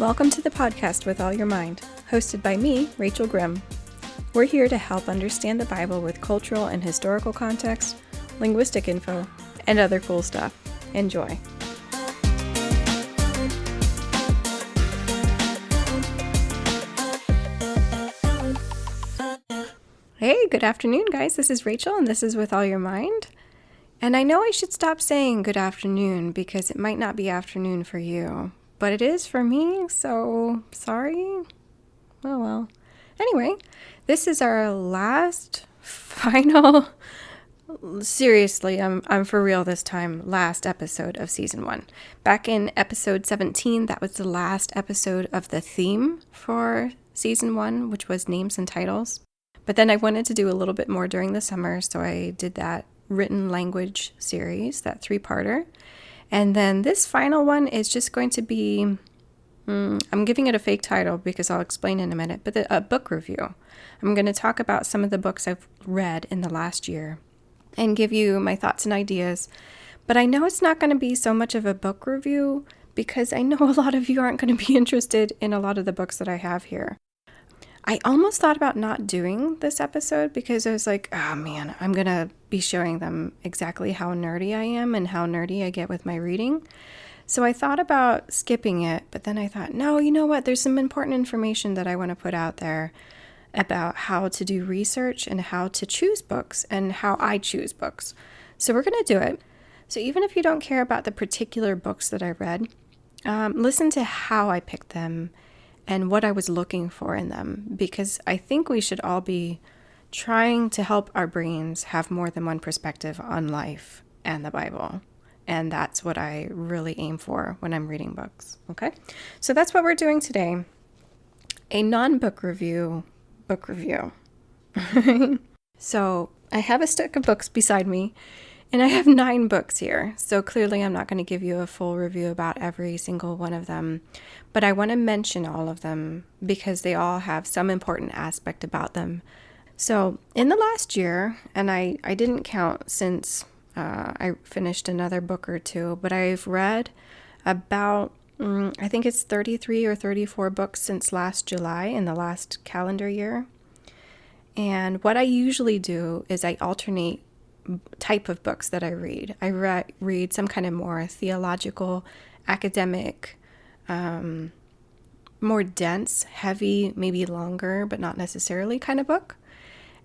Welcome to the podcast With All Your Mind, hosted by me, Rachel Grimm. We're here to help understand the Bible with cultural and historical context, linguistic info, and other cool stuff. Enjoy. Hey, good afternoon, guys. This is Rachel, and this is With All Your Mind. And I know I should stop saying good afternoon because it might not be afternoon for you, but it is for me, so sorry. Oh well. Anyway, this is our last, final, seriously, I'm for real this time, last episode of Season 1. Back in episode 17, that was the last episode of the theme for Season 1, which was names and titles. But then I wanted to do a little bit more during the summer, so I did that written language series, that 3-parter. And then this final one is just going to be, I'm giving it a fake title because I'll explain in a minute, but a book review. I'm going to talk about some of the books I've read in the last year and give you my thoughts and ideas. But I know it's not going to be so much of a book review because I know a lot of you aren't going to be interested in a lot of the books that I have here. I almost thought about not doing this episode because I was like, oh man, I'm going to be showing them exactly how nerdy I am and how nerdy I get with my reading. So I thought about skipping it, but then I thought, no, you know what? There's some important information that I want to put out there about how to do research and how to choose books and how I choose books. So we're going to do it. So even if you don't care about the particular books that I read, listen to how I picked them and what I was looking for in them, because I think we should all be trying to help our brains have more than one perspective on life and the Bible. And that's what I really aim for when I'm reading books. Okay? So that's what we're doing today. A non-book review, book review. So I have a stack of books beside me, and I have 9 books here. So clearly I'm not going to give you a full review about every single one of them. But I want to mention all of them because they all have some important aspect about them. So in the last year, and I didn't count since I finished another book or two, but I've read about, I think it's 33 or 34 books since last July in the last calendar year. And what I usually do is I alternate type of books that I read. I read some kind of more theological, academic, more dense, heavy, maybe longer, but not necessarily kind of book.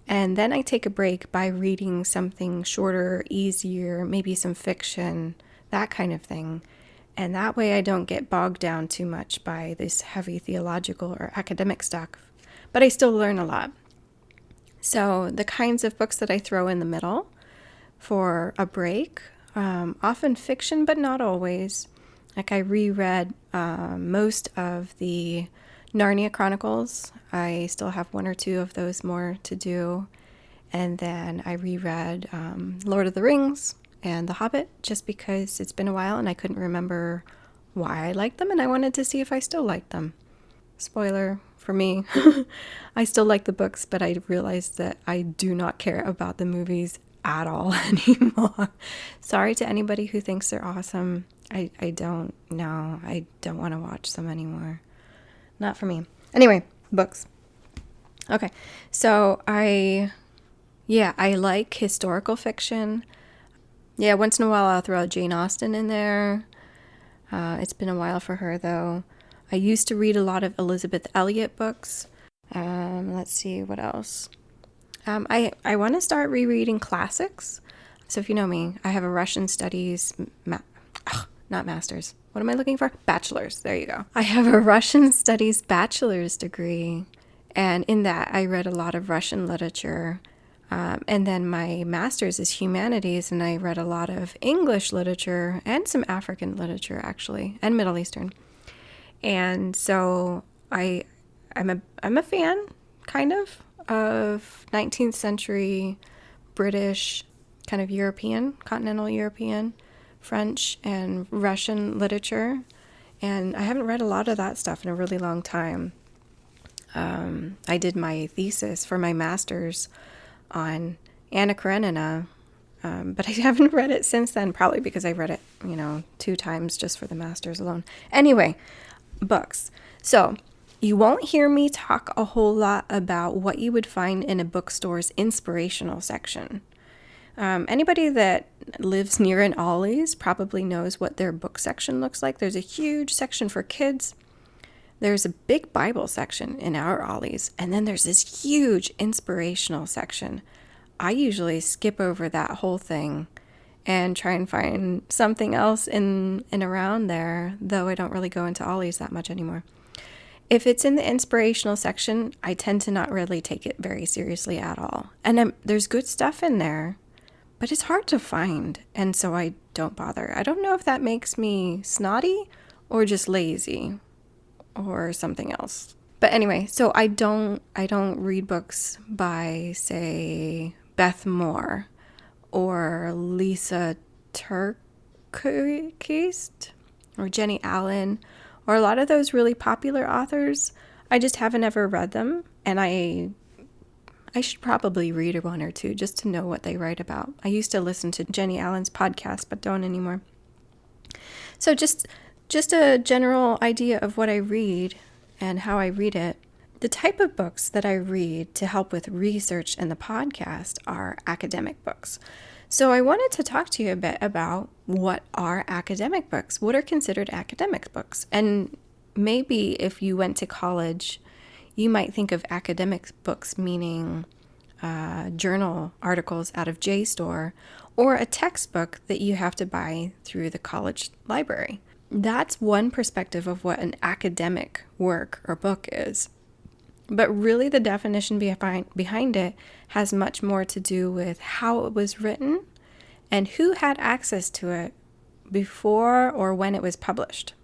And then I take a break by reading something shorter, easier, maybe some fiction, that kind of thing. And that way I don't get bogged down too much by this heavy theological or academic stuff, but I still learn a lot. So the kinds of books that I throw in the middle for a break, often fiction, but not always. Like I reread most of the Narnia Chronicles. I still have 1 or 2 of those more to do. And then I reread Lord of the Rings and The Hobbit just because it's been a while and I couldn't remember why I liked them and I wanted to see if I still liked them. Spoiler for me, I still like the books, but I realized that I do not care about the movies at all anymore. Sorry to anybody who thinks they're awesome. I don't know. I don't want to watch them anymore. Not for me. Anyway, books. Okay. So I like historical fiction. Yeah, once in a while I'll throw Jane Austen in there. It's been a while for her though. I used to read a lot of Elizabeth Elliot books. Let's see what else. I want to start rereading classics. So if you know me, I have a Russian studies, not master's. What am I looking for? Bachelor's. There you go. I have a Russian studies bachelor's degree. And in that, I read a lot of Russian literature. And then my master's is humanities, and I read a lot of English literature and some African literature, actually, and Middle Eastern. And so I'm a fan, kind of 19th century British, kind of European, continental European, French and Russian literature. And I haven't read a lot of that stuff in a really long time. I did my thesis for my master's on Anna Karenina, but I haven't read it since then, probably because I read it, 2 times just for the master's alone. Anyway, books. So you won't hear me talk a whole lot about what you would find in a bookstore's inspirational section. Anybody that lives near an Ollie's probably knows what their book section looks like. There's a huge section for kids. There's a big Bible section in our Ollie's, and then there's this huge inspirational section. I usually skip over that whole thing and try and find something else in and around there, though I don't really go into Ollie's that much anymore. If it's in the inspirational section, I tend to not really take it very seriously at all. And there's good stuff in there, but it's hard to find, and so I don't bother. I don't know if that makes me snotty or just lazy or something else. But anyway, so I don't read books by, say, Beth Moore or Lisa Turkquist or Jenny Allen or a lot of those really popular authors. I just haven't ever read them, and I should probably read one or two just to know what they write about. I used to listen to Jenny Allen's podcast, but don't anymore. So just a general idea of what I read and how I read it. The type of books that I read to help with research and the podcast are academic books. So I wanted to talk to you a bit about what are academic books, what are considered academic books. And maybe if you went to college, you might think of academic books meaning journal articles out of JSTOR or a textbook that you have to buy through the college library. That's one perspective of what an academic work or book is. But really the definition behind it has much more to do with how it was written and who had access to it before or when it was published.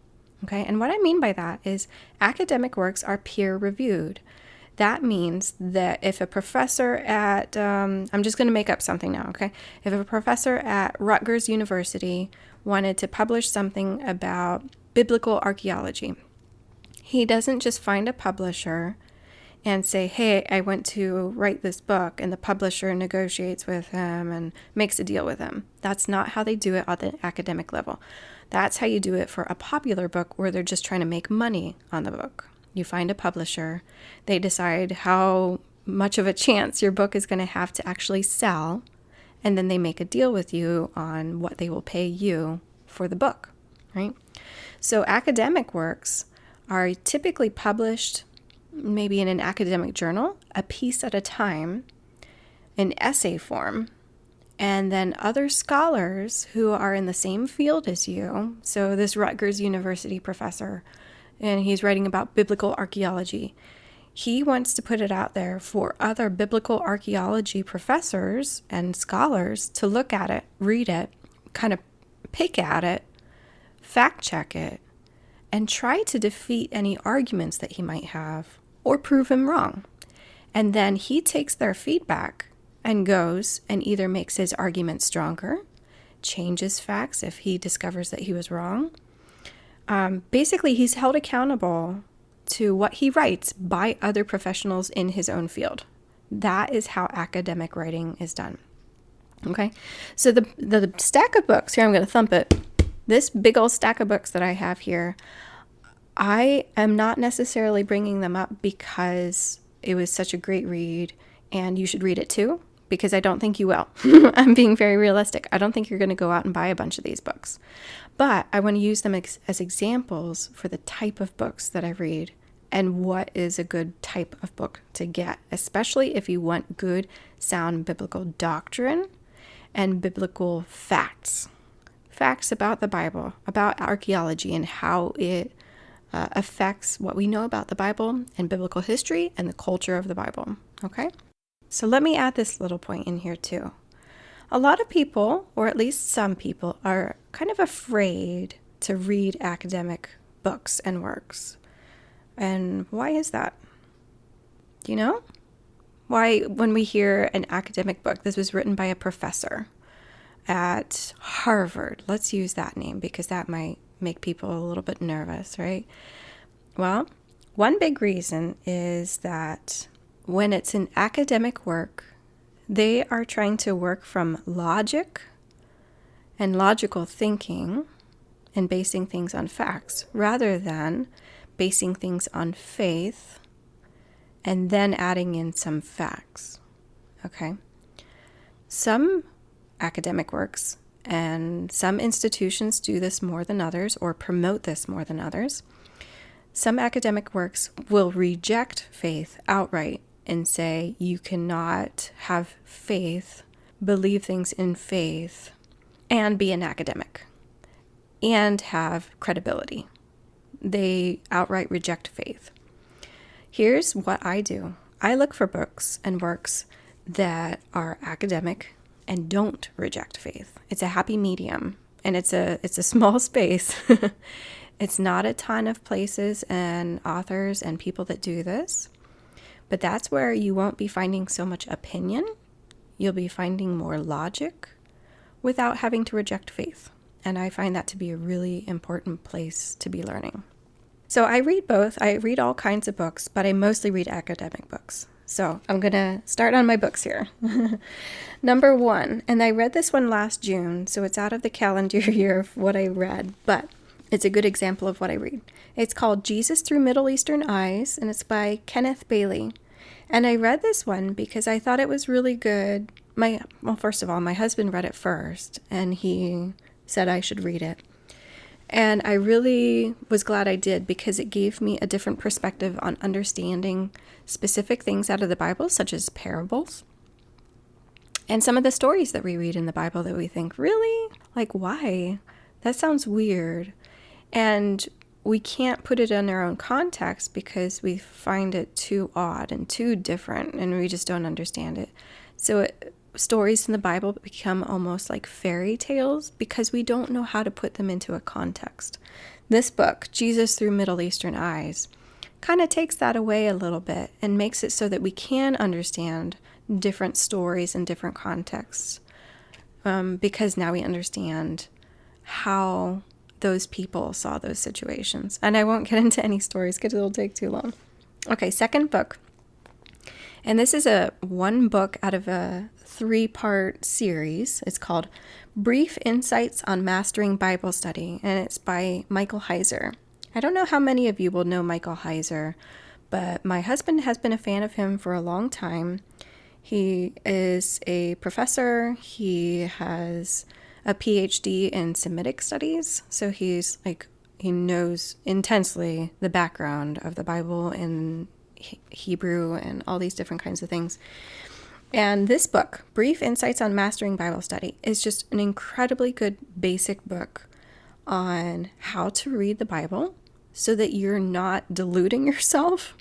Okay, and what I mean by that is academic works are peer reviewed. That means that if a professor at, I'm just going to make up something now, okay? If a professor at Rutgers University wanted to publish something about biblical archaeology, he doesn't just find a publisher and say, hey, I want to write this book, and the publisher negotiates with him and makes a deal with him. That's not how they do it at the academic level. That's how you do it for a popular book where they're just trying to make money on the book. You find a publisher, they decide how much of a chance your book is going to have to actually sell, and then they make a deal with you on what they will pay you for the book, right? So academic works are typically published maybe in an academic journal, a piece at a time, in essay form, and then other scholars who are in the same field as you. So this Rutgers University professor, and he's writing about biblical archaeology. He wants to put it out there for other biblical archaeology professors and scholars to look at it, read it, kind of pick at it, fact check it, and try to defeat any arguments that he might have or prove him wrong. And then he takes their feedback and goes and either makes his argument stronger, changes facts if he discovers that he was wrong. Basically, he's held accountable to what he writes by other professionals in his own field. That is how academic writing is done. Okay, so the stack of books, here I'm going to thump it, this big old stack of books that I have here, I am not necessarily bringing them up because it was such a great read and you should read it too, because I don't think you will. I'm being very realistic. I don't think you're going to go out and buy a bunch of these books. But I want to use them as examples for the type of books that I read and what is a good type of book to get, especially if you want good, sound biblical doctrine and biblical facts. Facts about the Bible, about archaeology and how it affects what we know about the Bible and biblical history and the culture of the Bible. Okay? So let me add this little point in here too. A lot of people, or at least some people, are kind of afraid to read academic books and works. And why is that? Do you know? Why, when we hear an academic book, this was written by a professor at Harvard. Let's use that name because that might make people a little bit nervous, right? Well, one big reason is that when it's an academic work, they are trying to work from logic and logical thinking and basing things on facts rather than basing things on faith and then adding in some facts. Okay? Some academic works and some institutions do this more than others or promote this more than others. Some academic works will reject faith outright and say you cannot have faith, believe things in faith, and be an academic and have credibility. They outright reject faith. Here's what I do. I look for books and works that are academic and don't reject faith. It's a happy medium, and it's a small space. It's not a ton of places and authors and people that do this, but that's where you won't be finding so much opinion. You'll be finding more logic without having to reject faith. And I find that to be a really important place to be learning. So I read both. I read all kinds of books, but I mostly read academic books. So I'm going to start on my books here. Number 1, and I read this one last June, so it's out of the calendar year of what I read, but it's a good example of what I read. It's called Jesus Through Middle Eastern Eyes, and it's by Kenneth Bailey. And I read this one because I thought it was really good. First of all, my husband read it first, and he said I should read it. And I really was glad I did because it gave me a different perspective on understanding specific things out of the Bible, such as parables. And some of the stories that we read in the Bible that we think, really? Like, why? That sounds weird. And we can't put it in our own context because we find it too odd and too different, and we just don't understand it. So stories in the Bible become almost like fairy tales because we don't know how to put them into a context. This book, Jesus Through Middle Eastern Eyes, kind of takes that away a little bit and makes it so that we can understand different stories in different contexts, because now we understand how those people saw those situations. And I won't get into any stories because it'll take too long. Okay, second book. And this is one book out of a 3-part series. It's called Brief Insights on Mastering Bible Study, and it's by Michael Heiser. I don't know how many of you will know Michael Heiser, but my husband has been a fan of him for a long time. He is a professor. He has a PhD in Semitic studies, so he knows intensely the background of the Bible in Hebrew and all these different kinds of things. And this book, Brief Insights on Mastering Bible Study, is just an incredibly good basic book on how to read the Bible so that you're not deluding yourself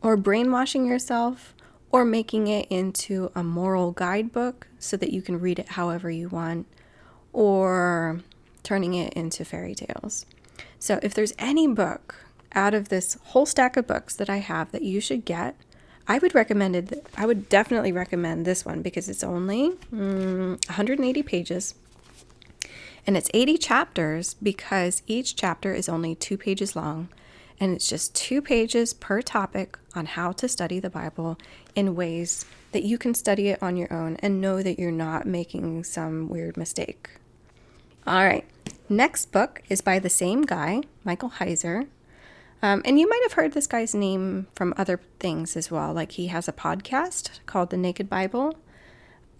or brainwashing yourself or making it into a moral guidebook so that you can read it however you want, or turning it into fairy tales. So if there's any book out of this whole stack of books that I have that you should get, I would definitely recommend this one because it's only 180 pages and it's 80 chapters because each chapter is only 2 pages long, and it's just 2 pages per topic on how to study the Bible in ways that you can study it on your own and know that you're not making some weird mistake. All right, next book is by the same guy, Michael Heiser. And you might have heard this guy's name from other things as well. Like he has a podcast called The Naked Bible.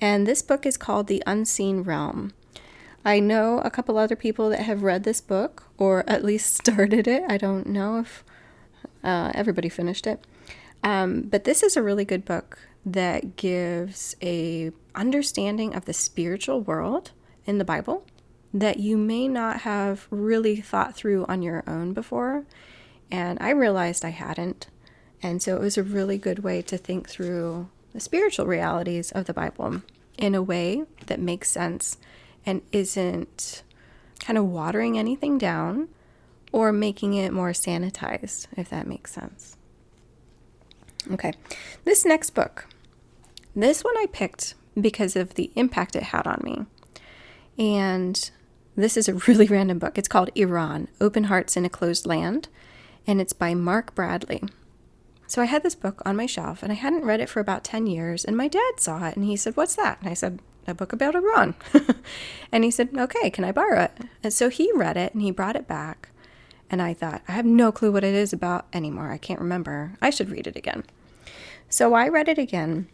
And this book is called The Unseen Realm. I know a couple other people that have read this book, or at least started it. I don't know if everybody finished it. But this is a really good book that gives a understanding of the spiritual world in the Bible that you may not have really thought through on your own before. And I realized I hadn't. And so it was a really good way to think through the spiritual realities of the Bible in a way that makes sense and isn't kind of watering anything down or making it more sanitized, if that makes sense. Okay, this next book. This one I picked because of the impact it had on me. And this is a really random book. It's called Iran, Open Hearts in a Closed Land. And it's by Mark Bradley. So I had this book on my shelf, and I hadn't read it for about 10 years, and my dad saw it, and he said, "What's that?" And I said, "A book about Iran." And he said, "Okay, can I borrow it?" And so he read it, and he brought it back, And I thought, I have no clue what it is about anymore. I can't remember. I should read it again. So I read it again.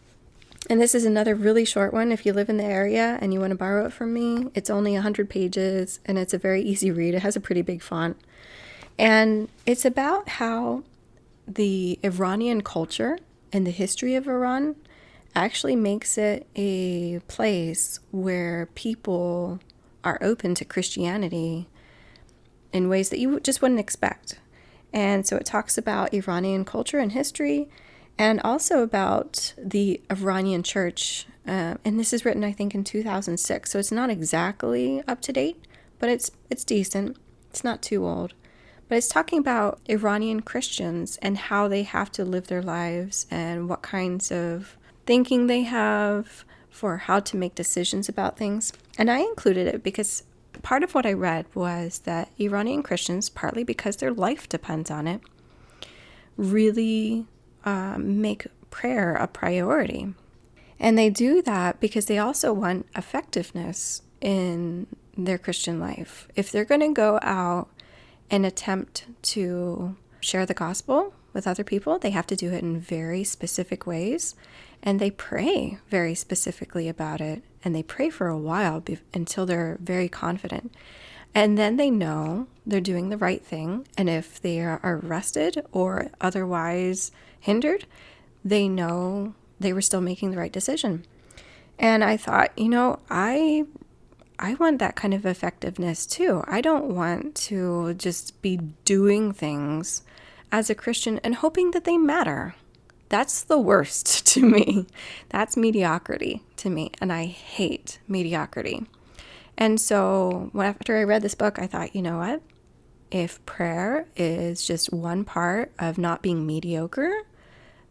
And this is another really short one. If you live in the area and you want to borrow it from me, it's only 100 pages and it's a very easy read. It has a pretty big font. And it's about how the Iranian culture and the history of Iran actually makes it a place where people are open to Christianity in ways that you just wouldn't expect. And so it talks about Iranian culture and history, and also about the Iranian church. And this is written, I think, in 2006. So it's not exactly up to date, but it's decent. It's not too old. But it's talking about Iranian Christians and how they have to live their lives and what kinds of thinking they have for how to make decisions about things. And I included it because part of what I read was that Iranian Christians, partly because their life depends on it, really make prayer a priority. And they do that because they also want effectiveness in their Christian life. If they're going to go out and attempt to share the gospel with other people, they have to do it in very specific ways. And they pray very specifically about it. And they pray for a while until they're very confident. And then they know they're doing the right thing. And if they are arrested or otherwise hindered, they know they were still making the right decision. And I thought, I want that kind of effectiveness too. I don't want to just be doing things as a Christian and hoping that they matter. That's the worst to me. That's mediocrity to me. And I hate mediocrity. And so after I read this book, I thought, you know what? If prayer is just one part of not being mediocre,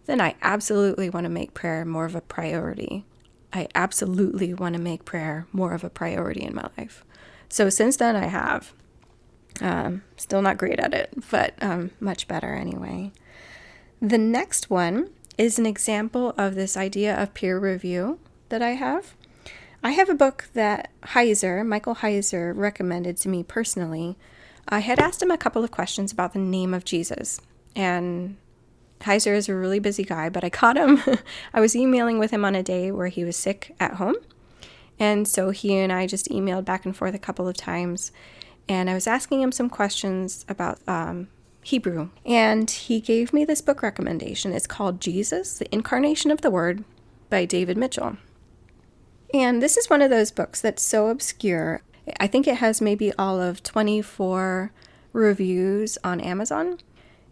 then I absolutely want to make prayer more of a priority. I absolutely want to make prayer more of a priority in my life. So since then I have. Still not great at it, but much better anyway. The next one is an example of this idea of peer review that I have. I have a book that Michael Heiser, recommended to me personally. I had asked him a couple of questions about the name of Jesus, and Heiser is a really busy guy, but I caught him. I was emailing with him on a day where he was sick at home, and so he and I just emailed back and forth a couple of times, and I was asking him some questions about Hebrew, and he gave me this book recommendation. It's called Jesus, the Incarnation of the Word by David Mitchell. And this is one of those books that's so obscure. I think it has maybe all of 24 reviews on Amazon.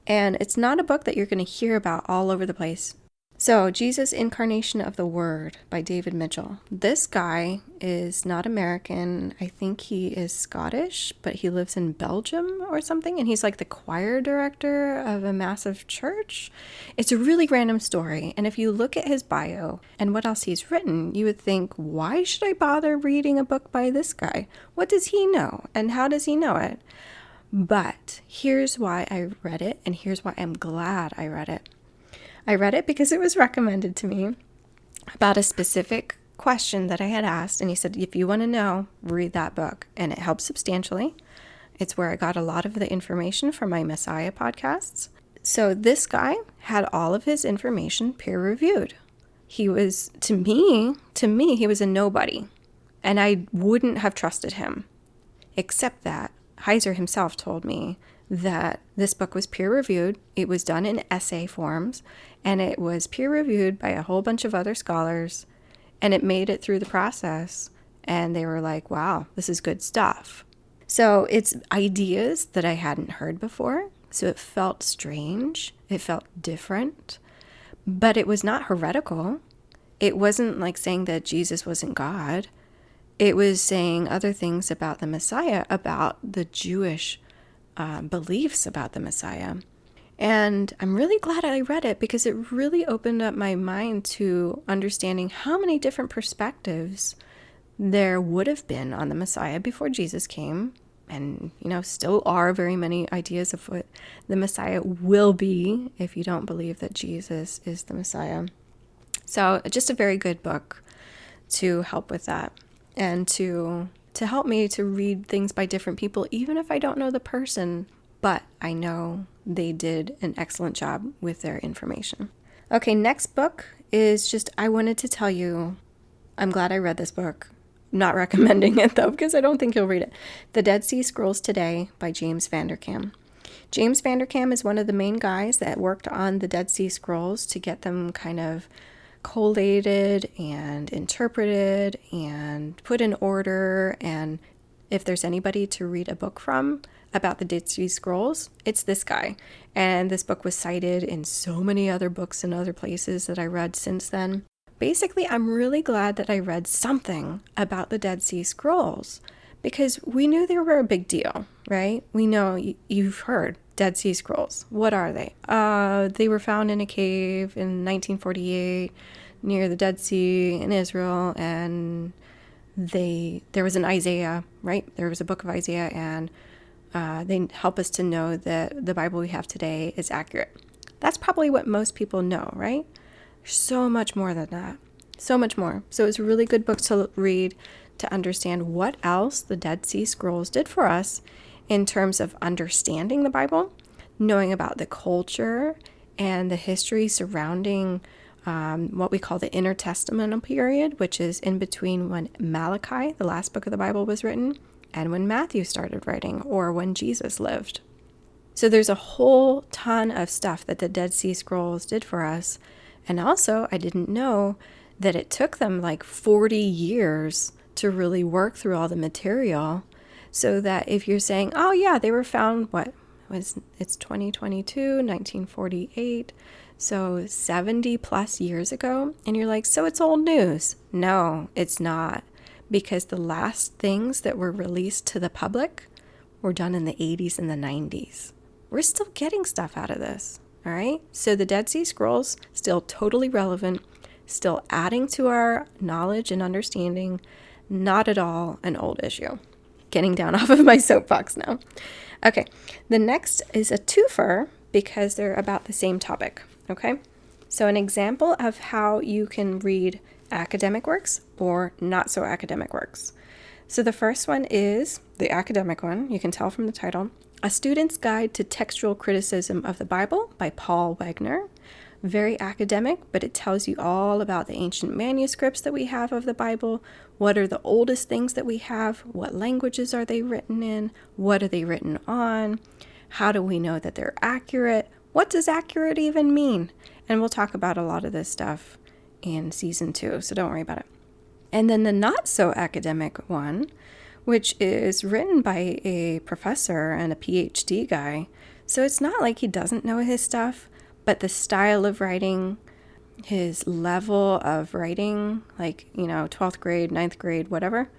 And it's not a book that you're going to hear about all over the place. So, Jesus, Incarnation of the Word by David Mitchell. This guy is not American. I think he is Scottish, but he lives in Belgium or something. And he's like the choir director of a massive church. It's a really random story. And if you look at his bio and what else he's written, you would think, why should I bother reading a book by this guy? What does he know? And how does he know it? But here's why I read it, and here's why I'm glad I read it. I read it because it was recommended to me about a specific question that I had asked, and he said, if you want to know, read that book, and it helps substantially. It's where I got a lot of the information from my Messiah podcasts. So this guy had all of his information peer-reviewed. He was, to me, he was a nobody, and I wouldn't have trusted him, except that Heiser himself told me that this book was peer-reviewed. It was done in essay forms, and it was peer-reviewed by a whole bunch of other scholars, and it made it through the process, and they were like, wow, this is good stuff. So it's ideas that I hadn't heard before, so it felt strange. It felt different, but it was not heretical. It wasn't like saying that Jesus wasn't God. It was saying other things about the Messiah, about the Jewish beliefs about the Messiah. And I'm really glad I read it because it really opened up my mind to understanding how many different perspectives there would have been on the Messiah before Jesus came. And, still are very many ideas of what the Messiah will be if you don't believe that Jesus is the Messiah. So just a very good book to help with that and to help me to read things by different people, even if I don't know the person. but I know they did an excellent job with their information. Okay, next book is just, I wanted to tell you, I'm glad I read this book. I'm not recommending it though, because I don't think you'll read it. The Dead Sea Scrolls Today by James Vanderkam. James Vanderkam is one of the main guys that worked on the Dead Sea Scrolls to get them kind of collated and interpreted and put in order. And if there's anybody to read a book from about the Dead Sea Scrolls, it's this guy. And this book was cited in so many other books and other places that I read since then. Basically, I'm really glad that I read something about the Dead Sea Scrolls because we knew they were a big deal, right? We know you've heard Dead Sea Scrolls. What are they? They were found in a cave in 1948 near the Dead Sea in Israel, and there was an Isaiah, right? There was a book of Isaiah, and they help us to know that the Bible we have today is accurate. That's probably what most people know, right? So much more than that. So much more. So it's a really good book to read to understand what else the Dead Sea Scrolls did for us in terms of understanding the Bible, knowing about the culture and the history surrounding what we call the intertestamental period, which is in between when Malachi, the last book of the Bible, was written, and when Matthew started writing, or when Jesus lived. So there's a whole ton of stuff that the Dead Sea Scrolls did for us. And also, I didn't know that it took them like 40 years to really work through all the material. So that if you're saying, oh yeah, they were found, it's 2022, 1948, so 70 plus years ago. And you're like, so it's old news. No, it's not. Because the last things that were released to the public were done in the 80s and the 90s. We're still getting stuff out of this. All right, so the Dead Sea Scrolls, still totally relevant, still adding to our knowledge and understanding, not at all an old issue. Getting down off of my soapbox now. Okay, the next is a twofer because they're about the same topic, okay? So an example of how you can read academic works or not so academic works. So the first one is the academic one, you can tell from the title, A Student's Guide to Textual Criticism of the Bible by Paul Wegner. Very academic, but it tells you all about the ancient manuscripts that we have of the Bible. What are the oldest things that we have? What languages are they written in? What are they written on? How do we know that they're accurate? What does accurate even mean? And we'll talk about a lot of this stuff in season 2, so don't worry about it. And then the not so academic one, which is written by a professor and a PhD guy. So it's not like he doesn't know his stuff, but the style of writing, his level of writing, like, 12th grade, 9th grade, whatever.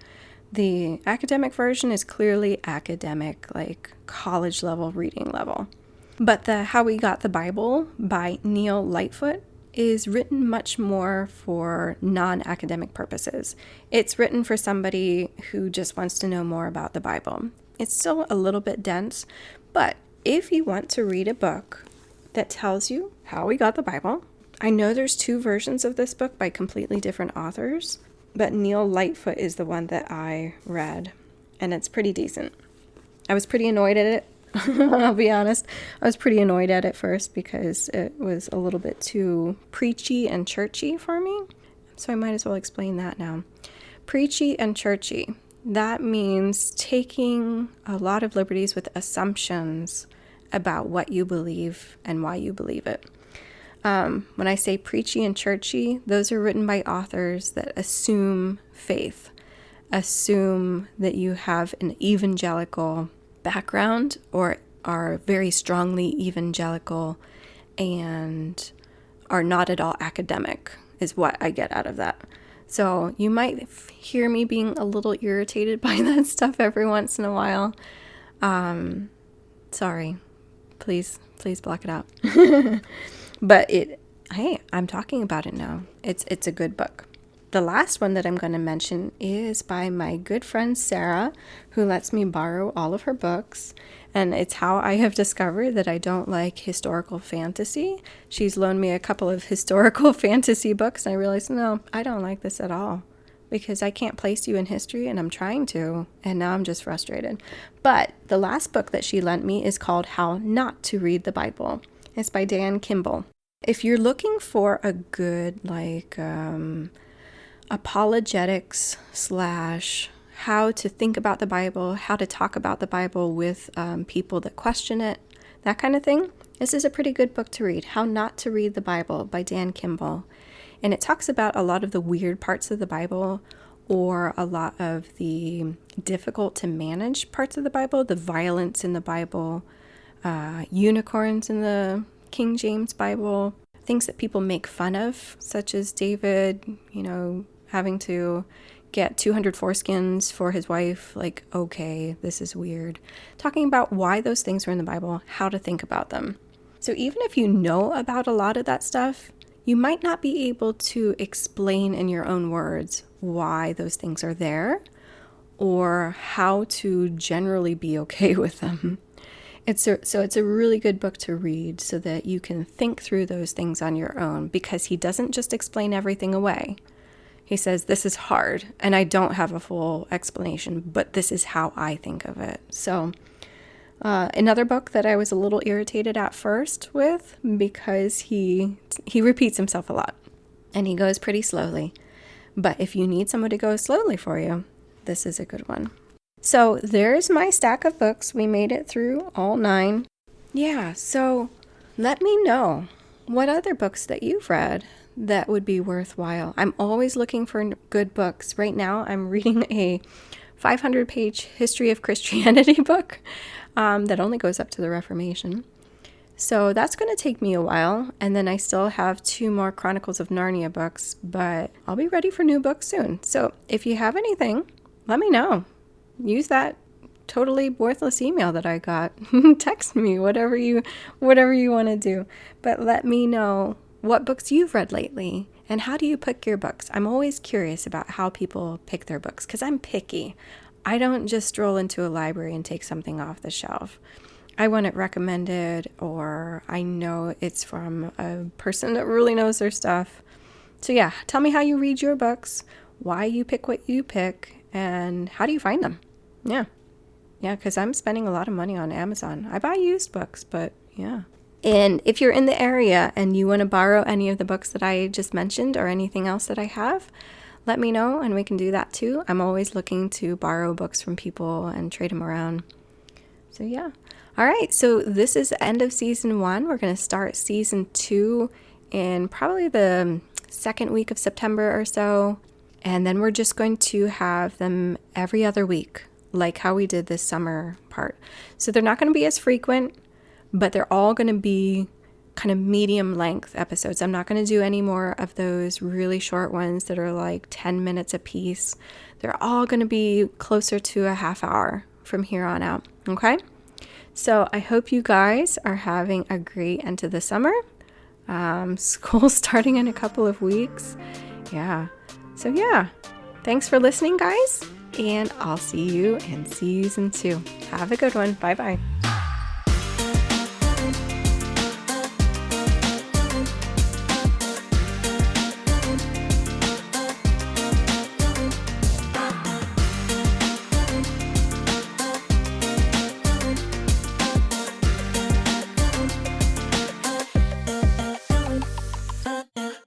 The academic version is clearly academic, like college level, reading level. But the How We Got the Bible by Neil Lightfoot is written much more for non-academic purposes. It's written for somebody who just wants to know more about the Bible. It's still a little bit dense, but if you want to read a book that tells you how we got the Bible, I know there's 2 versions of this book by completely different authors, but Neil Lightfoot is the one that I read, and it's pretty decent. I was pretty annoyed at it. I'll be honest. I was pretty annoyed at it first because it was a little bit too preachy and churchy for me. So I might as well explain that now. Preachy and churchy. That means taking a lot of liberties with assumptions about what you believe and why you believe it. When I say preachy and churchy, those are written by authors that assume faith, assume that you have an evangelical background or are very strongly evangelical and are not at all academic is what I get out of that. So you might hear me being a little irritated by that stuff every once in a while. Sorry, please block it out. But hey, I'm talking about it now. It's a good book. The last one that I'm going to mention is by my good friend Sarah, who lets me borrow all of her books. And it's how I have discovered that I don't like historical fantasy. She's loaned me a couple of historical fantasy books, and I realized, no, I don't like this at all. because I can't place you in history, and I'm trying to, and now I'm just frustrated. But the last book that she lent me is called How Not to Read the Bible. It's by Dan Kimball. If you're looking for a good, apologetics / how to think about the Bible, how to talk about the Bible with people that question it, that kind of thing, this is a pretty good book to read. How Not to Read the Bible by Dan Kimball. And it talks about a lot of the weird parts of the Bible, or a lot of the difficult to manage parts of the Bible, the violence in the Bible, unicorns in the King James Bible, things that people make fun of, such as David, having to get 200 foreskins for his wife. Like, okay, this is weird. Talking about why those things are in the Bible, how to think about them. So even if you know about a lot of that stuff, you might not be able to explain in your own words why those things are there, or how to generally be okay with them. So it's a really good book to read so that you can think through those things on your own, because he doesn't just explain everything away. He says, this is hard, and I don't have a full explanation, but this is how I think of it. So another book that I was a little irritated at first with, because he repeats himself a lot, and he goes pretty slowly. But if you need someone to go slowly for you, this is a good one. So there's my stack of books. We made it through all 9. Yeah, so let me know what other books that you've read that would be worthwhile. I'm always looking for good books. Right now, I'm reading a 500-page history of Christianity book that only goes up to the Reformation. So that's going to take me a while. And then I still have 2 more Chronicles of Narnia books, but I'll be ready for new books soon. So if you have anything, let me know. Use that totally worthless email that I got. Text me, whatever you want to do. But let me know what books you've read lately, and how do you pick your books? I'm always curious about how people pick their books, because I'm picky. I don't just stroll into a library and take something off the shelf. I want it recommended, or I know it's from a person that really knows their stuff. So yeah, tell me how you read your books, why you pick what you pick, and how do you find them? Yeah, because I'm spending a lot of money on Amazon. I buy used books, but yeah. And if you're in the area and you want to borrow any of the books that I just mentioned, or anything else that I have, let me know and we can do that too. I'm always looking to borrow books from people and trade them around. So yeah. All right. So this is the end of season 1. We're going to start season 2 in probably the second week of September or so. And then we're just going to have them every other week, like how we did this summer part. So they're not going to be as frequent, but they're all going to be kind of medium length episodes. I'm not going to do any more of those really short ones that are like 10 minutes a piece. They're all going to be closer to a half hour from here on out. Okay? So I hope you guys are having a great end to the summer. School starting in a couple of weeks. Yeah. So yeah. Thanks for listening, guys. And I'll see you in season 2. Have a good one. Bye-bye.